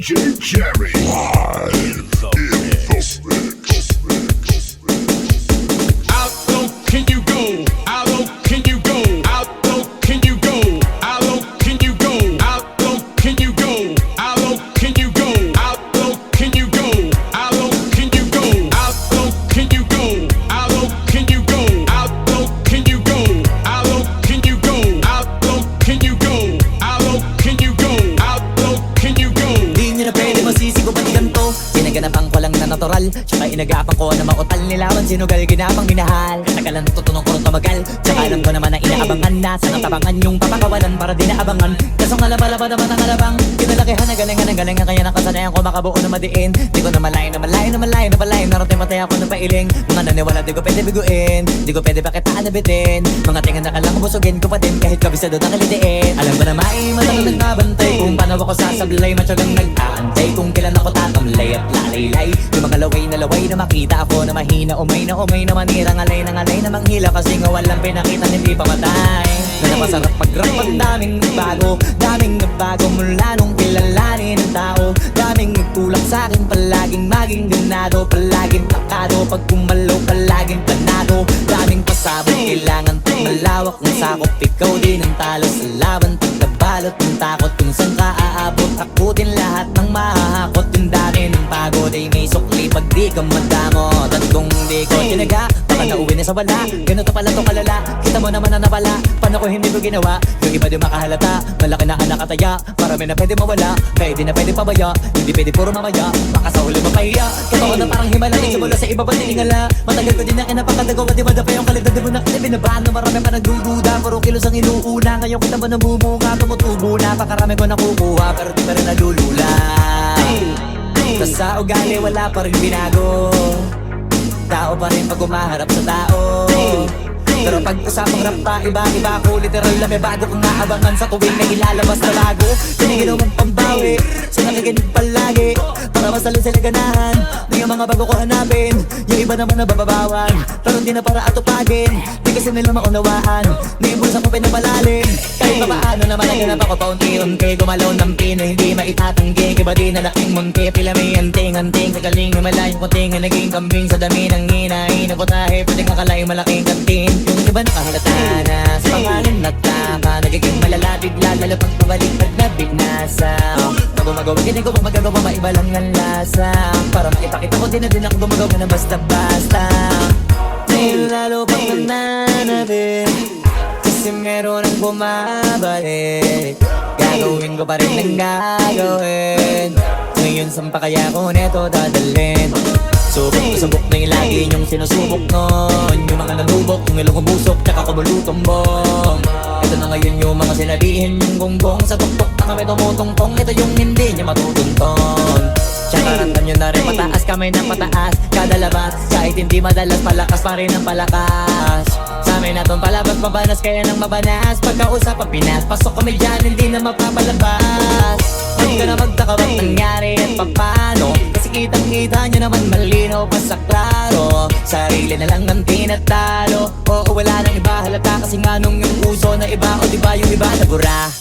DJ Jerry live in the mix. How low can you go? How low can you go? How low can you go? How low can you go? How low can you go? How low can you go? How low can you go? How low can you go? How low can you go? How low can you go? How low can you go? How low can you go? How low can you go? How low can you go? How low can you go? Di nyo na pwede masisi ko pati ganito. Sinaganapan ko lang na natural, tsaka inagapan ko na mautal. Nilawan sinugal, ginapang minahal. Tagalan tutunong ko rin tumagal, tsaka alam ko naman na inaabangan na. Sanang tabangan yung papakawalan para di naabangan. Kasong alaba-laba naman ang alabang kinalakihan na galing kaya nakasanayan ko makabuo na madiin. Di ko na malayo narating patay ako ng pailing. Mga naniwala di ko pwede biguin, di ko pwede pakitaan na bitin. Mga tingan na kalang busugin ko pa din kahit kabisado na kalitiin. Alam ko na matagal nagbabantay kung paano ako sasablay. Matyagang nag-aantay kung kailan ako tatamlay at lalaylay. Yung mga laway na makita ako na mahina. Umay na manira, ngalay na manghila. Kasi nga walang pinakita hindi pa matay. Na napasarap pag-rap ang daming nagbago mula nung kilalanin ng tao. Daming nagtulak sa'kin, palaging maging ganado, palaging plakado. Pag kumalaw, palaging planado. Daming pasabot, kailangan pag malawak ng sakop. Ikaw din ang talo sa laban, pagkabalot ng takot. Kung saan ka aabot, takutin lahat ng mahahakot. Yung dami ng pagod ay may sukli pag di ka madamot. At kung di ko tinaga, baka nauwi na sa wala. Ganito pala to kalala, kita mo naman na nawala. Paano ko hindi ko ginawa? Yung iba di makahalata, malaki na anak ataya. Marami na pwede mawala, pwede na pwede pabaya. Hindi pwede puro mamaya, baka sa huli mapahiya. Totoo na parang himala, di simula sa iba ba tiningala. Matagal ko din na kinapakadago, di madapa yung kalidad. Di mo na kinabinabahan, marami pa nagdududa. Puro kilos ang inuuna, ngayon kita ba nabumunga? Tumutubo na, pakarami ko nakukuha, pero di pa rin nalulula. Tas sa ugali wala pa rin binago, tao pa rin pag umaharap sa tao. Pero pag usapang rap pa, iba-iba ako. Literal na may bago kong naabangan sa tuwing na ilalabas na bago. Siniginaw mong pambawi, so nakikinig palagi para masalin sila ganahan. Di yung mga bago ko hanapin, yung iba naman nabababawan. Pero hindi na para atupagin, di kasi nila maunawaan. Niimbulsa ko pinapalalim, kahit pa paano naman naganap ako paunti-unti. Gumalaw ng pino, hindi maitatanggi. Iba di na laking munti, pila may anting-anting. Kagaling yung malayong kuting, naging kambing sa dami ng hinahin. Naputahe, pwedeng akalaing malaking kantin. Yung iba nakahalata na sa pangalan na tama. Nagiging malala, bigla, lalo pag pabalik at nabinasa. Gumagawa, hindi ko magagawa, maiba lang ang lasa. Para maipakita ko, din ako gumagawa na basta-basta. Ngayon lalo pang nananabik, kasi meron ang bumabalik. Gagawin ko pa rin ang gagawin. Ngayon saan pa kaya ko neto dadalhin? Subok na yung lagi niyong sinusubok nun. Yung mga nanubok, yung ilong umusok, tsaka kumulutong bong. Ito na ngayon yung mga sinabihin yung gonggong. Sa tuktok na kami tumutungtong, ito yung hindi niya matutunton. Tsaka rantan nyo na rin pataas, kamay ng pataas kada labas, kahit hindi madalas, palakas pa rin ang palakas. Sa amin na tong palabas, mabanas kaya nang mabanas. Pagkausap ang Pinas, pasok kami dyan, hindi na mapapalabas. Huwag ka na magtaka ba't nangyari at papano, kasi kitang-kita nyo naman malinaw pa sa klaro. Sarili na lang ang tinatalo, oo wala nang iba halata. Kasi nga nung yung uso na iba, o diba yung iba nabura.